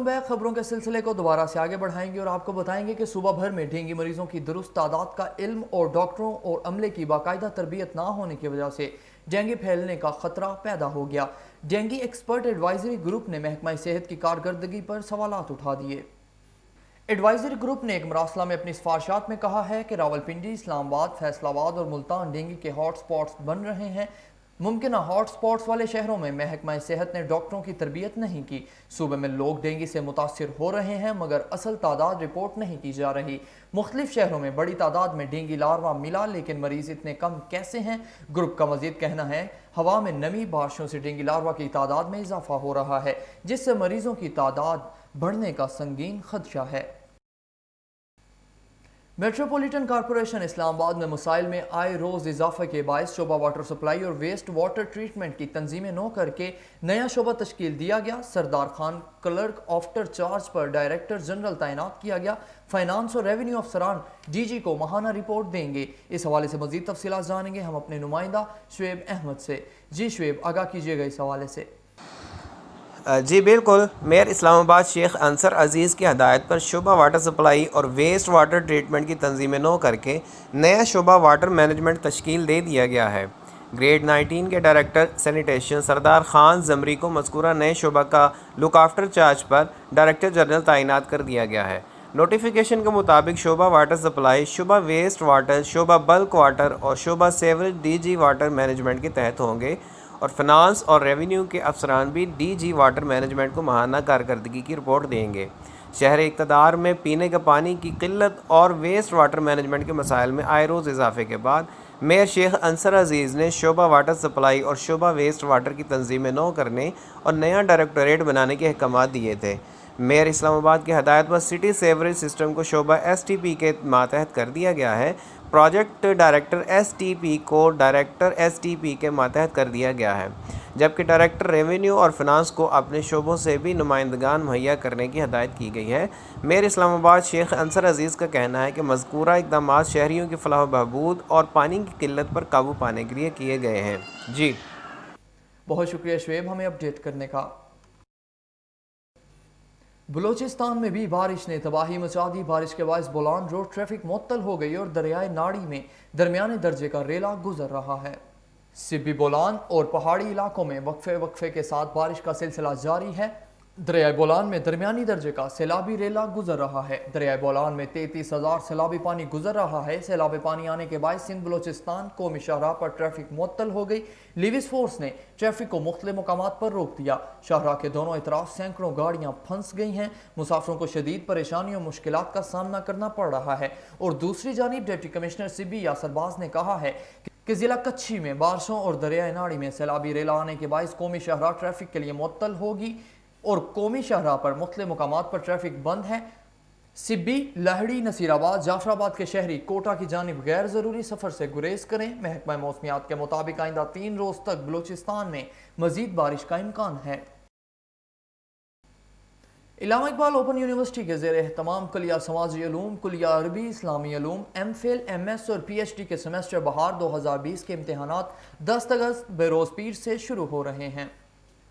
Back خبروں کے سلسلے کو دوبارہ سے آگے بڑھائیں گے اور آپ کو بتائیں گے کہ صوبہ بھر میں ڈینگی مریضوں کی درست تعداد کا علم اور ڈاکٹروں اور عملے کی باقاعدہ تربیت نہ ہونے کی وجہ سے ڈینگی پھیلنے کا خطرہ پیدا ہو گیا۔ ڈینگی ایکسپرٹ ایڈوائزری گروپ نے محکمہ صحت کی کارکردگی پر سوالات اٹھا دیے۔ ایڈوائزری گروپ نے ایک مراسلہ میں اپنی سفارشات میں کہا ہے کہ راولپنڈی، اسلام آباد، فیصل آباد اور ملتان ڈینگی کے ہاٹ سپاٹس بن رہے ہیں۔ ممکنہ ہاٹ سپاٹس والے شہروں میں محکمہ صحت نے ڈاکٹروں کی تربیت نہیں کی۔ صوبے میں لوگ ڈینگی سے متاثر ہو رہے ہیں مگر اصل تعداد رپورٹ نہیں کی جا رہی۔ مختلف شہروں میں بڑی تعداد میں ڈینگی لاروا ملا لیکن مریض اتنے کم کیسے ہیں؟ گروپ کا مزید کہنا ہے ہوا میں نمی، بارشوں سے ڈینگی لاروا کی تعداد میں اضافہ ہو رہا ہے جس سے مریضوں کی تعداد بڑھنے کا سنگین خدشہ ہے۔ میٹروپولیٹن کارپوریشن اسلام آباد میں مسائل میں آئے روز اضافہ کے باعث شعبہ واٹر سپلائی اور ویسٹ واٹر ٹریٹمنٹ کی تنظیمیں نو کر کے نیا شعبہ تشکیل دیا گیا۔ Sardar Khan clerk after charge پر ڈائریکٹر جنرل تعینات کیا گیا۔ فائنانس اور ریونیو افسران ڈی جی کو ماہانہ رپورٹ دیں گے۔ اس حوالے سے مزید تفصیلات جانیں گے ہم اپنے نمائندہ شعیب احمد سے۔ جی شعیب، آگاہ کیجیے گا اس حوالے سے۔ جی بالکل، میئر اسلام آباد شیخ انصر عزیز کی ہدایت پر شعبہ واٹر سپلائی اور ویسٹ واٹر ٹریٹمنٹ کی تنظیمیں نو کر کے نیا شعبہ واٹر مینجمنٹ تشکیل دے دیا گیا ہے۔ گریڈ 19 کے ڈائریکٹر سینیٹیشن سردار خان زمری کو مذکورہ نئے شعبہ کا لک آفٹر چارج پر ڈائریکٹر جنرل تعینات کر دیا گیا ہے۔ نوٹیفیکیشن کے مطابق شعبہ واٹر سپلائی، شعبہ ویسٹ واٹر، شعبہ بلک واٹر اور شعبہ sewerage D G water management کے تحت ہوں گے اور فنانس اور ریونیو کے افسران بھی ڈی جی واٹر مینجمنٹ کو ماہانہ کارکردگی کی رپورٹ دیں گے۔ شہر اقتدار میں پینے کے پانی کی قلت اور ویسٹ واٹر مینجمنٹ کے مسائل میں آئے روز اضافے کے بعد میئر شیخ انصر عزیز نے شعبہ واٹر سپلائی اور شعبہ ویسٹ واٹر کی تنظیمیں نو کرنے اور نیا ڈائریکٹوریٹ بنانے کے احکامات دیے تھے۔ میئر اسلام آباد کی ہدایت پر سٹی سیوریج سسٹم کو شعبہ ایس ٹی پی کے ماتحت کر دیا گیا ہے۔ Project director S T P کو ڈائریکٹر ایس ٹی پی کے ماتحت کر دیا گیا ہے، جبکہ ڈائریکٹر ریونیو اور فنانس کو اپنے شعبوں سے بھی نمائندگان مہیا کرنے کی ہدایت کی گئی ہے۔ میئر اسلام آباد شیخ انصر عزیز کا کہنا ہے کہ مذکورہ اقدامات شہریوں کی فلاح و بہبود اور پانی کی قلت پر قابو پانے کے لیے کیے گئے ہیں۔ جی بہت شکریہ شعیب ہمیں اپڈیٹ کرنے کا۔ بلوچستان میں بھی بارش نے تباہی مچا دی۔ بارش کے باعث بولان روڈ ٹریفک معطل ہو گئی اور دریائے ناڑی میں درمیانے درجے کا ریلا گزر رہا ہے۔ سبی بولان اور پہاڑی علاقوں میں وقفے کے ساتھ بارش کا سلسلہ جاری ہے۔ دریائے بولان میں درمیانی درجے کا سیلابی ریلا گزر رہا ہے۔ دریائے بولان میں 33,000 سیلابی پانی گزر رہا ہے۔ سیلابی پانی آنے کے باعث سندھ بلوچستان قومی شاہراہ پر ٹریفک معطل ہو گئی۔ لیویس فورس نے ٹریفک کو مختلف مقامات پر روک دیا۔ شاہراہ کے دونوں اطراف سینکڑوں گاڑیاں پھنس گئی ہیں۔ مسافروں کو شدید پریشانیوں اور مشکلات کا سامنا کرنا پڑ رہا ہے۔ اور دوسری جانب ڈپٹی کمشنر سبی یاسر باز نے کہا ہے کہ ضلع کچھی میں بارشوں اور دریائے ناڑی میں سیلابی ریلا آنے کے باعث قومی شاہراہ ٹریفک کے لیے معطل ہوگی اور قومی شاہراہ پر مختلف مقامات پر ٹریفک بند ہے۔ سبی، لہڑی، نصیر آباد، جعفر آباد کے شہری کوٹہ کی جانب غیر ضروری سفر سے گریز کریں۔ محکمہ موسمیات کے مطابق آئندہ 3 روز تک بلوچستان میں مزید بارش کا امکان ہے۔ علامہ اقبال اوپن یونیورسٹی کے زیر اہتمام کلیہ سماجی علوم، کلیہ عربی، اسلامی علوم، ایم فل، ایم ایس اور پی ایچ ڈی کے سیمسٹر بہار 2020 کے امتحانات 10 اگست بروز پیر سے شروع ہو رہے ہیں۔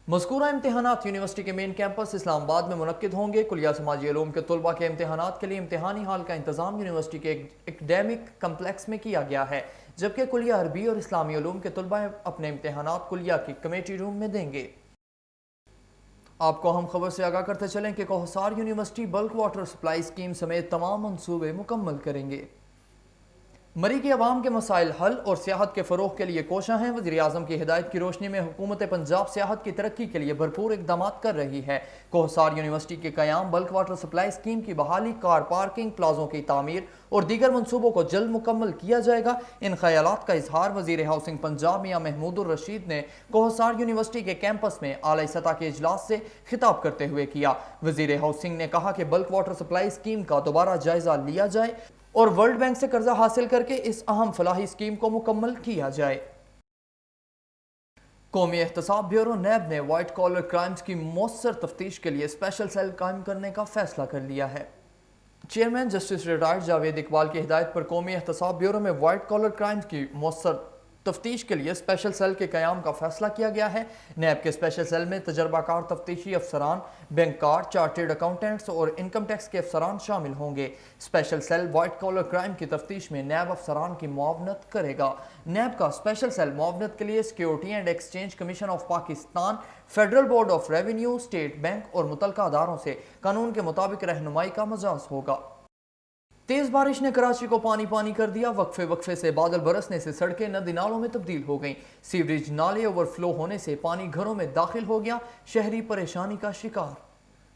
مذکورہ امتحانات یونیورسٹی کے مین کیمپس اسلام آباد میں منعقد ہوں گے۔ کلیہ سماجی علوم کے طلباء کے امتحانات کے لیے امتحانی ہال کا انتظام یونیورسٹی کے ایکڈیمک کمپلیکس میں کیا گیا ہے، جبکہ کلیہ عربی اور اسلامی علوم کے طلباء اپنے امتحانات کلیہ کی کمیٹی روم میں دیں گے۔ آپ کو ہم خبر سے آگاہ کرتے چلیں کہ کوہسار یونیورسٹی بلک واٹر سپلائی اسکیم سمیت تمام منصوبے مکمل کریں گے۔ مری کے عوام کے مسائل حل اور سیاحت کے فروغ کے لیے کوشاں ہیں۔ وزیر اعظم کی ہدایت کی روشنی میں حکومت پنجاب سیاحت کی ترقی کے لیے بھرپور اقدامات کر رہی ہے۔ کوہسار یونیورسٹی کے قیام، بلک واٹر سپلائی اسکیم کی بحالی، کار پارکنگ پلازوں کی تعمیر اور دیگر منصوبوں کو جلد مکمل کیا جائے گا۔ ان خیالات کا اظہار وزیر ہاؤسنگ پنجاب میاں محمود الرشید نے کوہسار یونیورسٹی کے کیمپس میں اعلیٰ سطح کے اجلاس سے خطاب کرتے ہوئے کیا۔ وزیر ہاؤسنگ نے کہا کہ بلک واٹر سپلائی اسکیم کا دوبارہ جائزہ لیا جائے اور ورلڈ بینک سے قرضہ حاصل کر کے اس اہم فلاحی اسکیم کو مکمل کیا جائے۔ قومی احتساب بیورو نیب نے وائٹ کالر کرائمز کی مؤثر تفتیش کے لیے اسپیشل سیل قائم کرنے کا فیصلہ کر لیا ہے۔ Chairman justice retired Javed Iqbal کی ہدایت پر قومی احتساب بیورو میں وائٹ کالر کرائمز کی مؤثر تفتیش کے لیے اسپیشل سیل کے قیام کا فیصلہ کیا گیا ہے۔ نیب کے اسپیشل سیل میں تجربہ کار تفتیشی افسران، بینک کار، چارٹرڈ اکاؤنٹنٹس اور انکم ٹیکس کے افسران شامل ہوں گے۔ Special cell white collar crime کی تفتیش میں نیب افسران کی معاونت کرے گا۔ نیب کا اسپیشل سیل معاونت کے لیے security and exchange commission of Pakistan, federal board of revenue, state bank اور متعلقہ اداروں سے قانون کے مطابق رہنمائی کا مجاز ہوگا۔ تیز بارش نے کراچی کو پانی کر دیا۔ وقفے سے بادل برسنے سے سڑکیں ندی نالوں میں تبدیل ہو گئیں۔ سیوریج نالے اوور فلو ہونے سے پانی گھروں میں داخل ہو گیا، شہری پریشانی کا شکار۔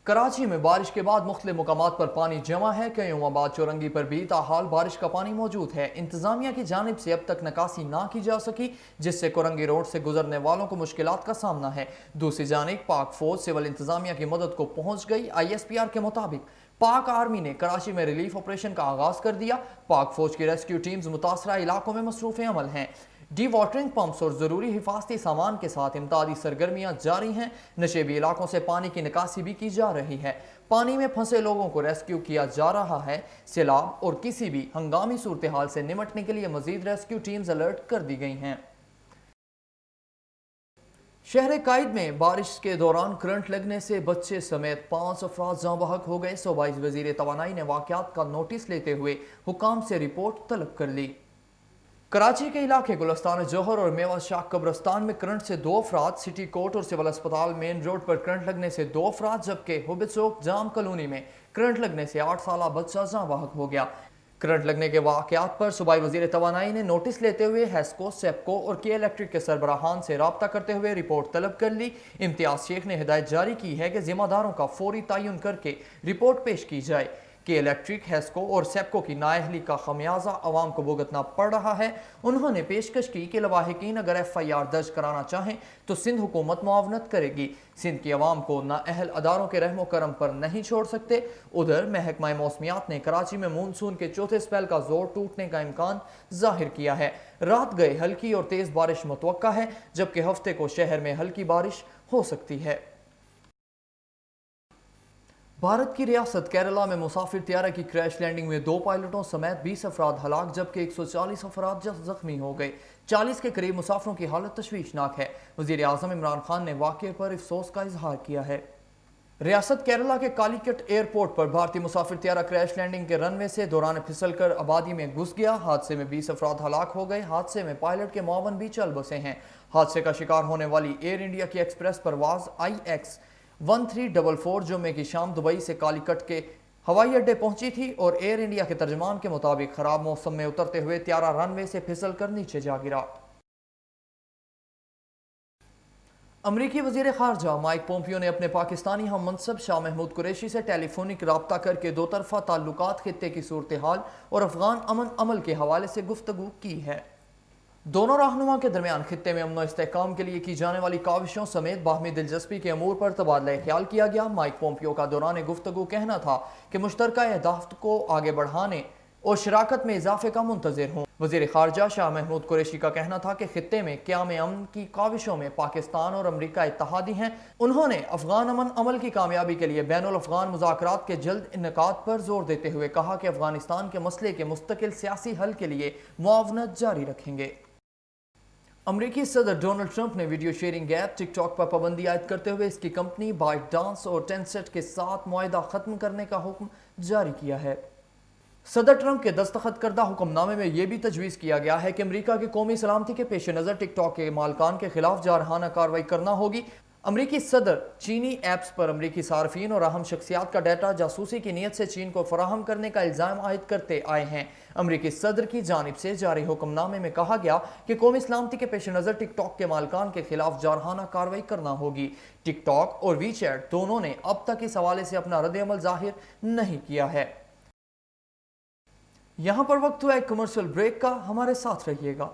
کراچی میں بارش کے بعد مختلف مقامات پر پانی جمع ہے۔ قیوم آباد چورنگی پر بھی تاحال بارش کا پانی موجود ہے۔ انتظامیہ کی جانب سے اب تک نکاسی نہ کی جا سکی، جس سے کورنگی روڈ سے گزرنے والوں کو مشکلات کا سامنا ہے۔ دوسری جانب پاک فوج سول انتظامیہ کی مدد کو پہنچ گئی۔ ISPR کے مطابق پاک آرمی نے کراچی میں ریلیف آپریشن کا آغاز کر دیا۔ پاک فوج کی ریسکیو ٹیمز متاثرہ علاقوں میں مصروف عمل ہیں۔ ڈی واٹرنگ پمپس اور ضروری حفاظتی سامان کے ساتھ امدادی سرگرمیاں جاری ہیں۔ نشیبی علاقوں سے پانی کی نکاسی بھی کی جا رہی ہے۔ پانی میں پھنسے لوگوں کو ریسکیو کیا جا رہا ہے۔ سیلاب اور کسی بھی ہنگامی صورتحال سے نمٹنے کے لیے مزید ریسکیو ٹیمز الرٹ کر دی گئی ہیں۔ شہر قائد میں بارش کے دوران کرنٹ لگنے سے بچے سمیت 5 افراد جاں بحق ہو گئے۔ صوبائی وزیر توانائی نے واقعات کا نوٹس لیتے ہوئے حکام سے رپورٹ طلب کر لی۔ کراچی کے علاقے گلستان جوہر اور میوہ شاہ قبرستان میں کرنٹ سے 2 افراد، سٹی کورٹ اور سول اسپتال مین روڈ پر کرنٹ لگنے سے 2 افراد، جبکہ ہوبے چوک جام کالونی میں کرنٹ لگنے سے 8 سالہ بچہ جاں بحق ہو گیا۔ کرنٹ لگنے کے واقعات پر صوبائی وزیر توانائی نے نوٹس لیتے ہوئے ہیسکو، سیپکو اور کے الیکٹرک کے سربراہان سے رابطہ کرتے ہوئے رپورٹ طلب کر لی۔ امتیاز شیخ نے ہدایت جاری کی ہے کہ ذمہ داروں کا فوری تعین کر کے رپورٹ پیش کی جائے۔ کہ الیکٹرک، ہیسکو اور سیپکو کی نااہلی کا خمیازہ عوام کو بھگتنا پڑ رہا ہے۔ انہوں نے پیشکش کی کہ لواحقین اگر FIR درج کرانا چاہیں تو سندھ حکومت معاونت کرے گی۔ سندھ کی عوام کو نااہل اداروں کے رحم و کرم پر نہیں چھوڑ سکتے۔ ادھر محکمہ موسمیات نے کراچی میں مونسون کے چوتھے سپیل کا زور ٹوٹنے کا امکان ظاہر کیا ہے۔ رات گئے ہلکی اور تیز بارش متوقع ہے، جبکہ ہفتے کو شہر میں ہلکی بارش ہو سکتی ہے۔ بھارت کی ریاست کیرالہ میں مسافر طیارہ کی کریش لینڈنگ میں 2 پائلٹوں سمیت 20 افراد ہلاک، جبکہ 140 افراد زخمی ہو گئے۔ 40 کے قریب مسافروں کی حالت تشویشناک ہے۔ وزیر اعظم عمران خان نے واقعے پر افسوس کا اظہار کیا ہے۔ ریاست کیرالہ کے کالیکٹ ایئرپورٹ پر بھارتی مسافر طیارہ کریش لینڈنگ کے رن وے سے دوران پھسل کر آبادی میں گھس گیا۔ حادثے میں 20 افراد ہلاک ہو گئے۔ حادثے میں پائلٹ کے معاون بھی چل بسے ہیں۔ حادثے کا شکار ہونے والی ایئر انڈیا کی ایکسپریس پرواز IX-1344 جمعے کی شام دبئی سے کالیکٹ کے ہوائی اڈے پہنچی تھی اور ایئر انڈیا کے ترجمان کے مطابق خراب موسم میں اترتے ہوئے طیارہ رن وے سے پھسل کر نیچے جا گرا۔ امریکی وزیر خارجہ مائک پومپیو نے اپنے پاکستانی ہم منصب شاہ محمود قریشی سے ٹیلی فونک رابطہ کر کے 2 طرفہ تعلقات، خطے کی صورتحال اور افغان امن عمل کے حوالے سے گفتگو کی ہے۔ دونوں رہنما کے درمیان خطے میں امن و استحکام کے لیے کی جانے والی کاوشوں سمیت باہمی دلچسپی کے امور پر تبادلہ خیال کیا گیا۔ مائک پومپیو کا دوران گفتگو کہنا تھا کہ مشترکہ اہداف کو آگے بڑھانے اور شراکت میں اضافے کا منتظر ہوں۔ وزیر خارجہ شاہ محمود قریشی کا کہنا تھا کہ خطے میں قیام امن کی کاوشوں میں پاکستان اور امریکہ اتحادی ہیں۔ انہوں نے افغان امن عمل کی کامیابی کے لیے بین الافغان مذاکرات کے جلد انعقاد پر زور دیتے ہوئے کہا کہ افغانستان کے مسئلے کے مستقل سیاسی حل کے لیے معاونت جاری رکھیں گے۔ امریکی صدر ڈونلڈ ٹرمپ نے ویڈیو شیئرنگ ایپ ٹک ٹاک پر پابندی عائد کرتے ہوئے اس کی کمپنی بائٹ ڈانس اور ٹینسٹ کے ساتھ معاہدہ ختم کرنے کا حکم جاری کیا ہے۔ صدر ٹرمپ کے دستخط کردہ حکم نامے میں یہ بھی تجویز کیا گیا ہے کہ امریکہ کی قومی سلامتی کے پیش نظر ٹک ٹاک کے مالکان کے خلاف جارحانہ کارروائی کرنا ہوگی۔ امریکی صدر چینی ایپس پر امریکی صارفین اور اہم شخصیات کا ڈیٹا جاسوسی کی نیت سے چین کو فراہم کرنے کا الزام عائد کرتے آئے ہیں۔ امریکی صدر کی جانب سے جاری حکم نامے میں کہا گیا کہ قومی سلامتی کے پیش نظر ٹک ٹاک کے مالکان کے خلاف جارحانہ کارروائی کرنا ہوگی۔ ٹک ٹاک اور وی چیٹ دونوں نے اب تک اس حوالے سے اپنا رد عمل ظاہر نہیں کیا ہے۔ یہاں پر وقت ہوا ایک کمرشل بریک کا، ہمارے ساتھ رہیے گا۔